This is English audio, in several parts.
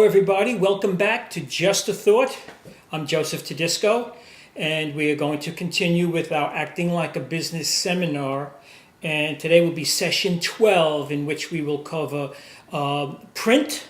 everybody. Welcome back to Just a Thought. I'm Joseph Tudisco, and we are going to continue with our Acting Like a Business seminar. And today will be session 12, in which we will cover print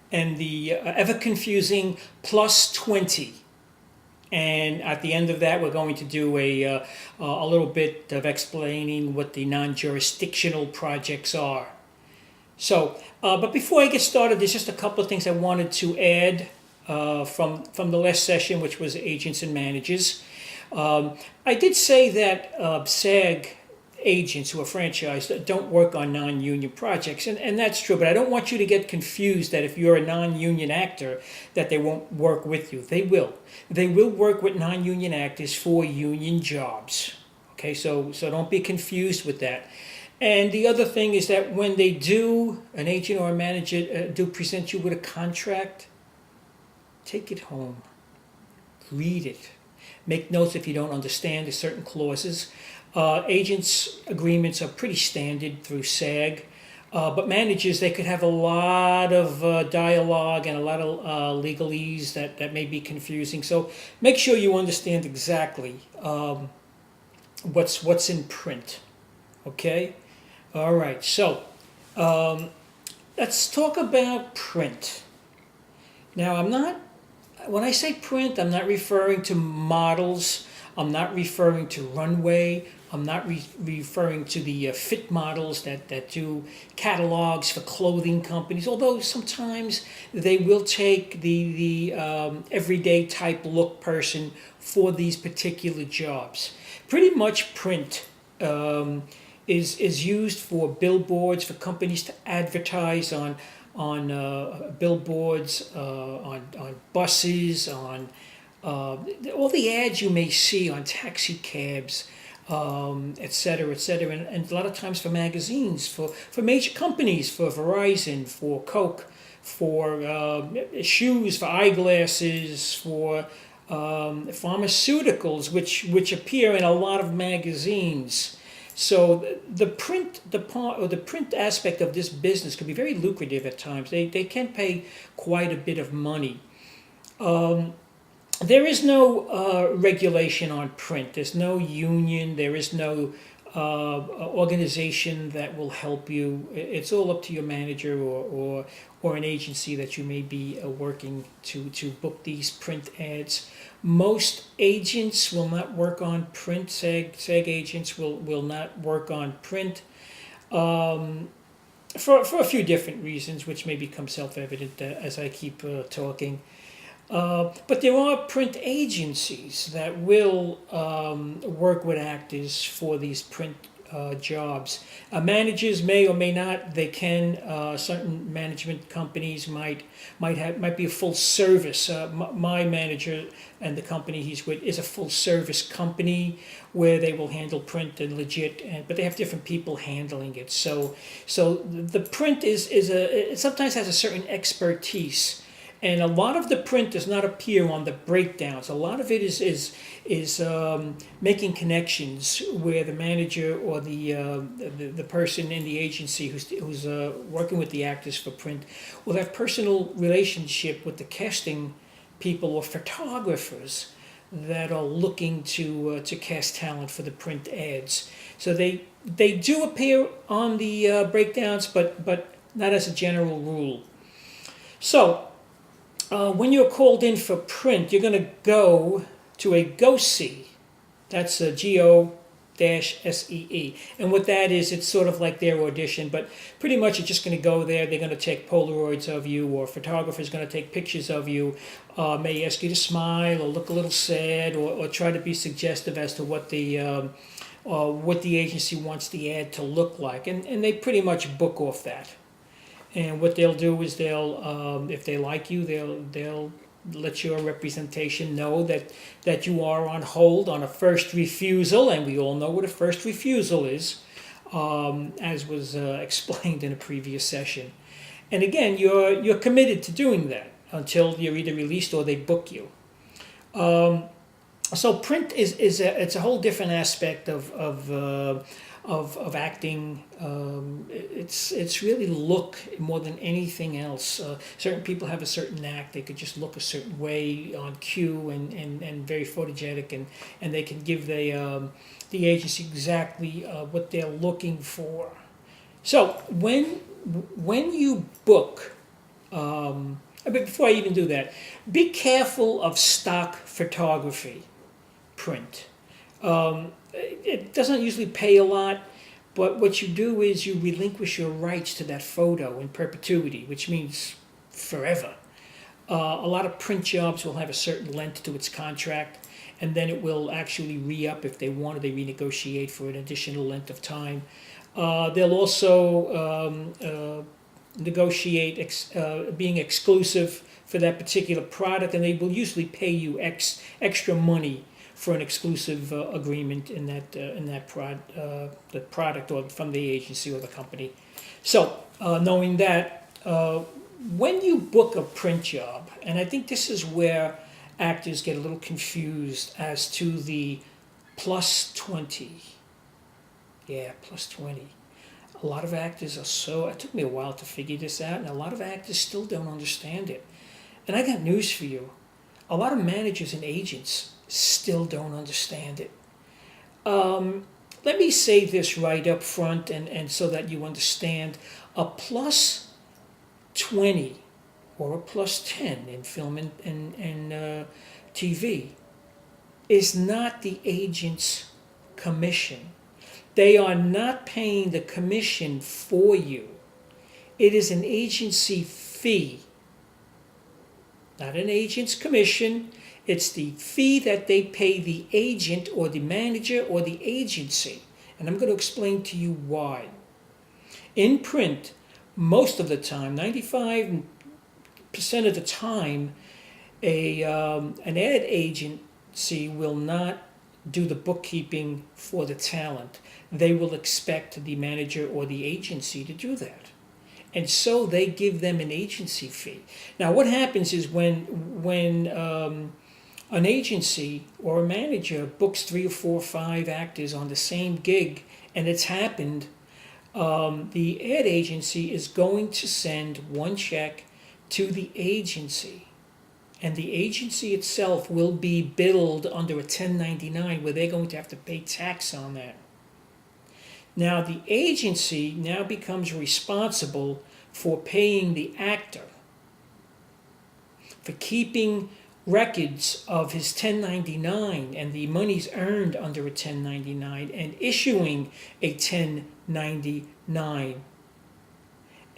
and the ever-confusing plus 20. And at the end of that, we're going to do a little bit of explaining what the non-jurisdictional projects are. So, but before I get started, there's just a couple of things I wanted to add from the last session, which was agents and managers. I did say that SAG agents who are franchised don't work on non-union projects, and that's true, but I don't want you to get confused that if you're a non-union actor that they won't work with you. They will. They will work with non-union actors for union jobs. Okay, so don't be confused with that. And the other thing is that when they do, an agent or a manager do present you with a contract, take it home, read it, make notes if you don't understand the certain clauses. Agents' agreements are pretty standard through SAG, but managers, they could have a lot of dialogue and a lot of legalese that may be confusing. So make sure you understand exactly what's in print, okay? All right, so let's talk about print. Now, when I say print, I'm not referring to models. I'm not referring to runway. I'm not referring to the fit models that do catalogs for clothing companies, although sometimes they will take the everyday type look person for these particular jobs. Pretty much print is used for billboards, for companies to advertise on billboards, on buses, on all the ads you may see on taxi cabs, et cetera, and a lot of times for magazines, for major companies, for Verizon, for Coke, for shoes, for eyeglasses, for pharmaceuticals, which appear in a lot of magazines. So the print aspect of this business can be very lucrative at times. They can pay quite a bit of money. There is no regulation on print. There's no union. There is no organization that will help you. It's all up to your manager or an agency that you may be working to book these print ads. Most agents will not work on print. SAG agents will not work on print for a few different reasons, which may become self-evident as I keep talking. But there are print agencies that will work with actors for these print jobs. Managers may or may not. They can. Certain management companies might be a full service. My manager and the company he's with is a full service company where they will handle print and legit, but they have different people handling it. So the print it sometimes has a certain expertise. And a lot of the print does not appear on the breakdowns. A lot of it is making connections where the manager or the person in the agency who's working with the actors for print will have personal relationship with the casting people or photographers that are looking to cast talent for the print ads. So they do appear on the breakdowns, but not as a general rule. So when you're called in for print, you're going to go to a GO-SEE. That's a GO-SEE. And what that is, it's sort of like their audition, but pretty much you're just going to go there. They're going to take Polaroids of you, or photographers going to take pictures of you, may ask you to smile or look a little sad, or try to be suggestive as to what the agency wants the ad to look like. And they pretty much book off that. And what they'll do is if they like you, they'll let your representation know that you are on hold on a first refusal, and we all know what a first refusal is, as was explained in a previous session. And again, you're committed to doing that until you're either released or they book you. So print it's a whole different aspect of of acting. It's really look more than anything else. Certain people have a certain act. They could just look a certain way on cue and very photogenic, and they can give the agency exactly what they're looking for. So when you book, but before I even do that, be careful of stock photography print. It doesn't usually pay a lot, but what you do is you relinquish your rights to that photo in perpetuity, which means forever. A lot of print jobs will have a certain length to its contract, and then it will actually re-up if they wanted. They renegotiate for an additional length of time. They'll also negotiate being exclusive for that particular product, and they will usually pay you extra money for an exclusive agreement in that the product or from the agency or the company. So knowing that, when you book a print job, and I think this is where actors get a little confused as to the plus 20. Yeah, plus 20. A lot of actors are so, it took me a while to figure this out, and a lot of actors still don't understand it. And I got news for you. A lot of managers and agents still don't understand it. Let me say this right up front, and so that you understand. A plus 20 or a plus 10 in film and TV is not the agent's commission. They are not paying the commission for you. It is an agency fee, not an agent's commission. It's the fee that they pay the agent or the manager or the agency. And I'm going to explain to you why. In print, most of the time, 95% of the time, an ad agency will not do the bookkeeping for the talent. They will expect the manager or the agency to do that. And so they give them an agency fee. Now what happens is when an agency or a manager books 3 or 4 or 5 actors on the same gig, and it's happened, the ad agency is going to send one check to the agency. And the agency itself will be billed under a 1099 where they're going to have to pay tax on that. Now the agency now becomes responsible for paying the actor, for keeping records of his 1099 and the monies earned under a 1099 and issuing a 1099.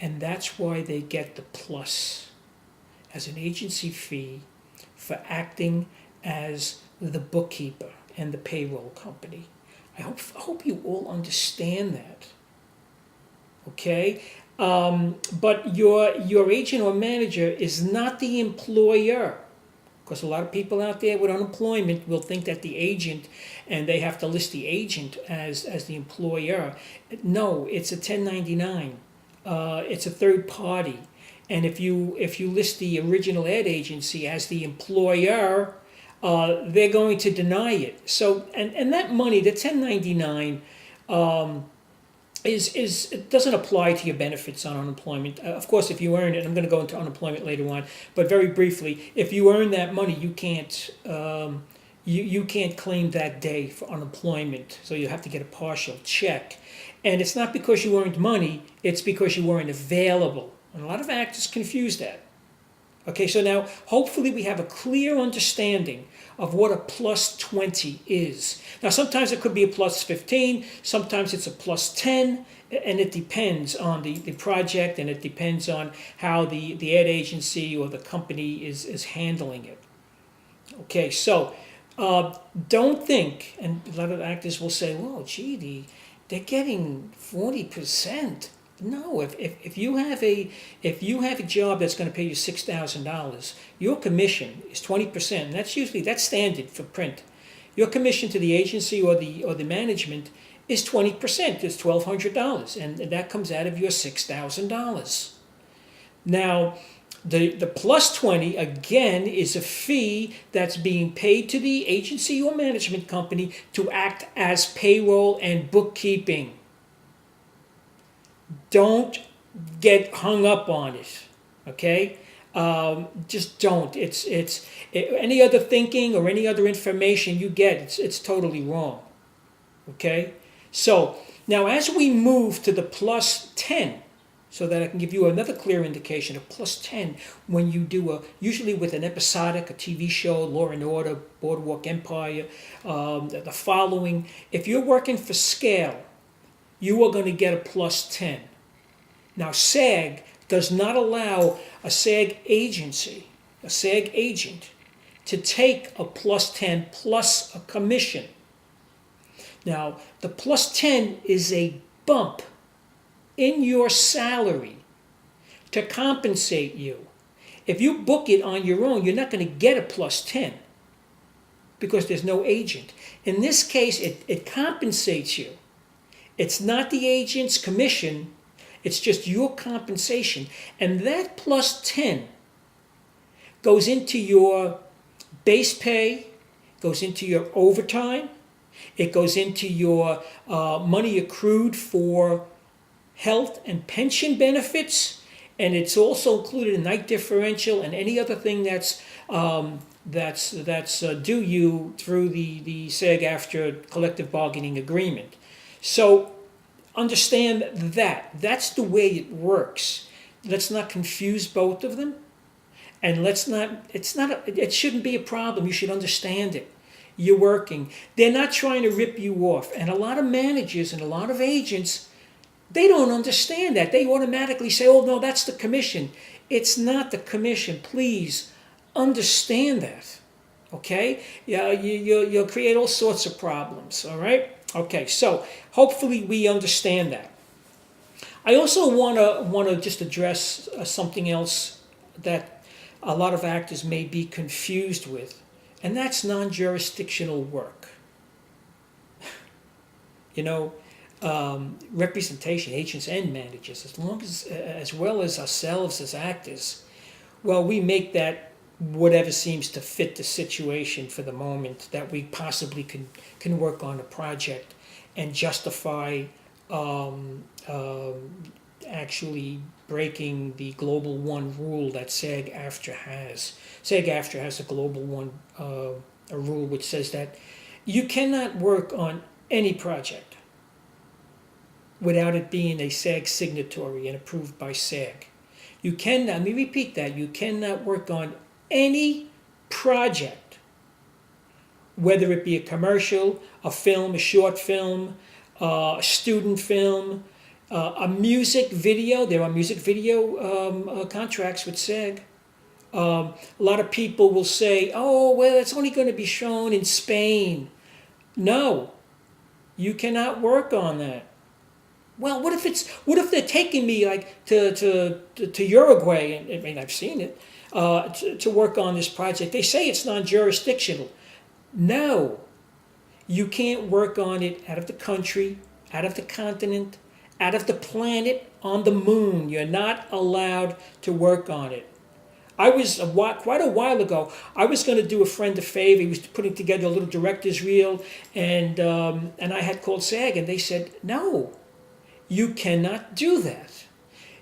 And that's why they get the plus as an agency fee for acting as the bookkeeper and the payroll company. I hope you all understand that. Okay? But your agent or manager is not the employer. Because a lot of people out there with unemployment will think that the agent, and they have to list the agent as the employer. No, it's a 1099. It's a third party. And if you list the original ad agency as the employer, they're going to deny it. So and that money, the 1099, it doesn't apply to your benefits on unemployment. Of course, if you earn it, I'm going to go into unemployment later on, but very briefly, if you earn that money, you can't you can't claim that day for unemployment. So you have to get a partial check, and it's not because you earned money; it's because you weren't available. And a lot of actors confuse that. Okay, so now hopefully we have a clear understanding of what a plus 20 is. Now sometimes it could be a plus 15, sometimes it's a plus 10, and it depends on the project, and it depends on how the ad agency or the company is handling it. Okay, so don't think, and a lot of actors will say, well, gee, they're getting 40%. No, if you have a job that's going to pay you $6,000, your commission is 20%. And that's standard for print. Your commission to the agency or the management is 20%. It's $1,200, and that comes out of your $6,000. Now, the plus 20 again is a fee that's being paid to the agency or management company to act as payroll and bookkeeping. Don't get hung up on it, okay? Just don't. Any other thinking or any other information you get, it's totally wrong, okay? So now as we move to the plus 10, so that I can give you another clear indication of plus 10 when you do usually with an episodic, a TV show, Law and Order, Boardwalk Empire, the following. If you're working for scale, you are going to get a plus 10. Now SAG does not allow a SAG agency, a SAG agent, to take a plus 10 plus a commission. Now the plus 10 is a bump in your salary to compensate you. If you book it on your own, you're not going to get a plus 10 because there's no agent. In this case, it compensates you. It's not the agent's commission, it's just your compensation. And that plus 10 goes into your base pay, goes into your overtime, it goes into your money accrued for health and pension benefits, and it's also included in night differential and any other thing that's due you through the SAG-AFTRA collective bargaining agreement. So understand that that's the way it works. Let's not confuse both of them, and it shouldn't be a problem. You should understand it. You're working. They're not trying to rip you off, and a lot of managers and a lot of agents, they don't understand that. They automatically say, oh, no, that's the commission. It's not the commission. Please understand that, okay? Yeah, you'll create all sorts of problems, all right? Okay, so hopefully we understand that. I also want to just address something else that a lot of actors may be confused with, and that's non-jurisdictional work. You know, representation, agents and managers, as well as ourselves as actors, well, we make that whatever seems to fit the situation for the moment that we possibly can work on a project and justify actually breaking the Global One rule that SAG-AFTRA has. SAG-AFTRA has a Global One a rule which says that you cannot work on any project without it being a SAG signatory and approved by SAG. You cannot, let me repeat that, you cannot work on any project, whether it be a commercial, a film, a short film, a student film, a music video. There are music video contracts with SAG. A lot of people will say, oh, well, it's only going to be shown in Spain. No, you cannot work on that. Well, what if they're taking me like to Uruguay? I mean, I've seen it to work on this project. They say it's non-jurisdictional. No, you can't work on it out of the country, out of the continent, out of the planet, on the moon. You're not allowed to work on it. I was quite a while ago. I was going to do a friend a favor. He was putting together a little director's reel, and I had called SAG, and they said no. You cannot do that.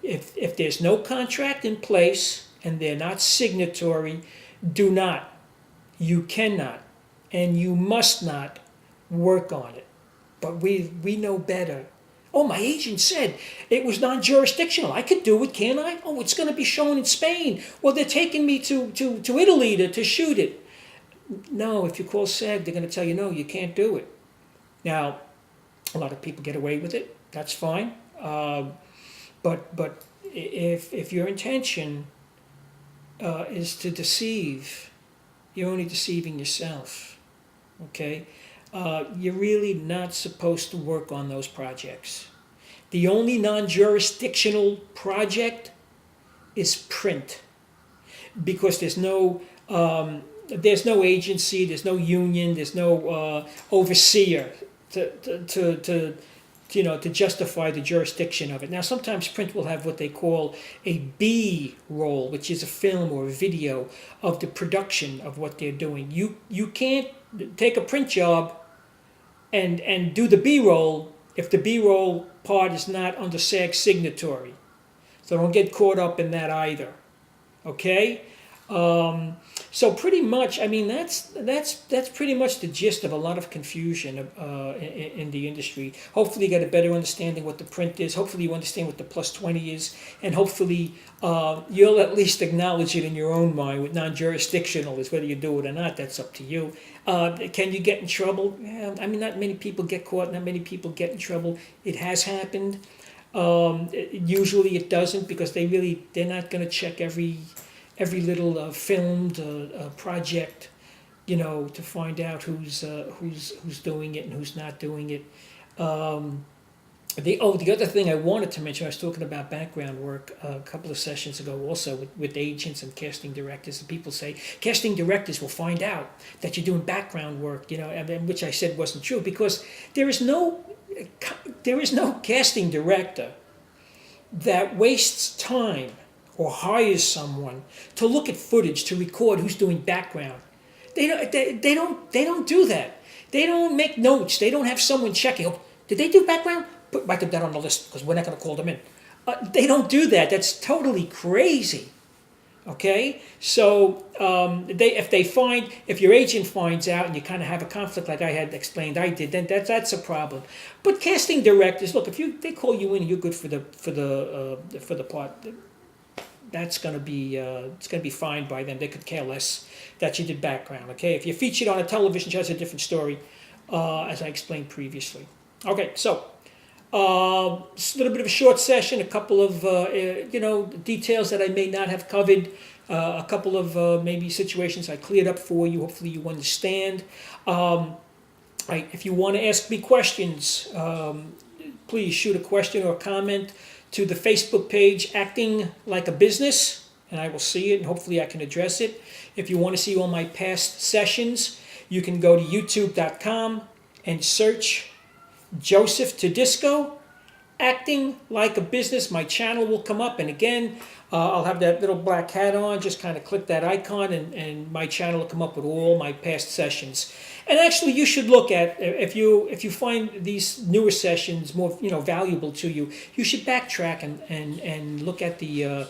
If there's no contract in place and they're not signatory, do not. You cannot and you must not work on it. But we know better. Oh, my agent said it was non-jurisdictional. I could do it, can't I? Oh, it's going to be shown in Spain. Well, they're taking me to Italy to shoot it. No, if you call SAG, they're going to tell you, no, you can't do it. Now, a lot of people get away with it. That's fine. But if your intention is to deceive, you're only deceiving yourself. Okay? You're really not supposed to work on those projects. The only non-jurisdictional project is print, because there's no agency, there's no union, there's no overseer to justify the jurisdiction of it. Now, sometimes print will have what they call a B roll, which is a film or a video of the production of what they're doing. You can't take a print job and do the B roll if the B-roll part is not under SAG signatory. So don't get caught up in that either. Okay? So pretty much, I mean, that's pretty much the gist of a lot of confusion in the industry. Hopefully you get a better understanding what the print is. Hopefully you understand what the plus 20 is. And hopefully you'll at least acknowledge it in your own mind with non-jurisdictional is whether you do it or not. That's up to you. Can you get in trouble? Yeah, I mean, not many people get caught. Not many people get in trouble. It has happened. Usually it doesn't because they're not going to check every little filmed project, to find out who's doing it and who's not doing it. The other thing I wanted to mention, I was talking about background work a couple of sessions ago also with agents and casting directors, and people say casting directors will find out that you're doing background work, which I said wasn't true because there is no casting director that wastes time or hires someone to look at footage to record who's doing background. They don't do that. They don't make notes. They don't have someone checking. Oh, did they do background? Write them down on the list because we're not going to call them in. They don't do that. That's totally crazy. Okay, so if your agent finds out and you kind of have a conflict like I had explained I did, then that's a problem. But casting directors, look, if they call you in and you're good for the part, that's going to be fine by them. They could care less that you did background. Okay, if you're featured on a television show, that's a different story, as I explained previously. Okay, so a little bit of a short session, a couple of details that I may not have covered, a couple of maybe situations I cleared up for you. Hopefully you understand. If you want to ask me questions, please shoot a question or a comment to the Facebook page, Acting Like a Business, and I will see it, and hopefully I can address it. If you want to see all my past sessions, you can go to youtube.com and search Joseph Tudisco, Acting Like a Business. My channel will come up, and again, I'll have that little black hat on. Just kind of click that icon, and my channel will come up with all my past sessions. And actually, you should look at if you find these newer sessions more valuable to you, you should backtrack and look at the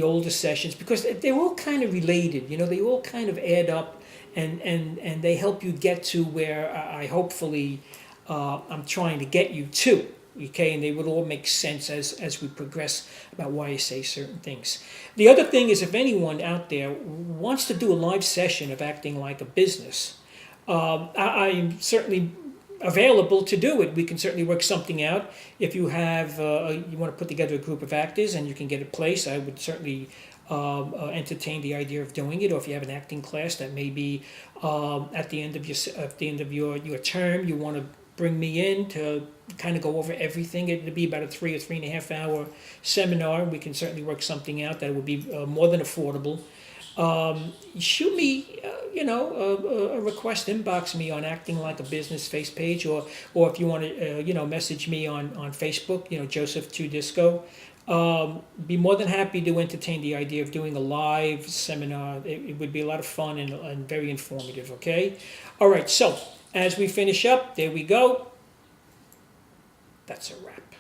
older sessions because they're all kind of related. They all kind of add up, and they help you get to where I hopefully I'm trying to get you to. Okay, and they would all make sense as we progress about why I say certain things. The other thing is, if anyone out there wants to do a live session of Acting Like a Business, I'm certainly available to do it. We can certainly work something out. If you have, you want to put together a group of actors and you can get a place, I would certainly entertain the idea of doing it. Or if you have an acting class that maybe at the end of your term, you want to bring me in to kind of go over everything. It'd be about a 3 or 3.5 hour seminar. We can certainly work something out that would be more than affordable. Shoot me, a request, inbox me on Acting Like a Business face page, or if you want to, message me on Facebook, Joseph Tudisco. Be more than happy to entertain the idea of doing a live seminar. It would be a lot of fun and very informative, okay? All right, so as we finish up, there we go. That's a wrap.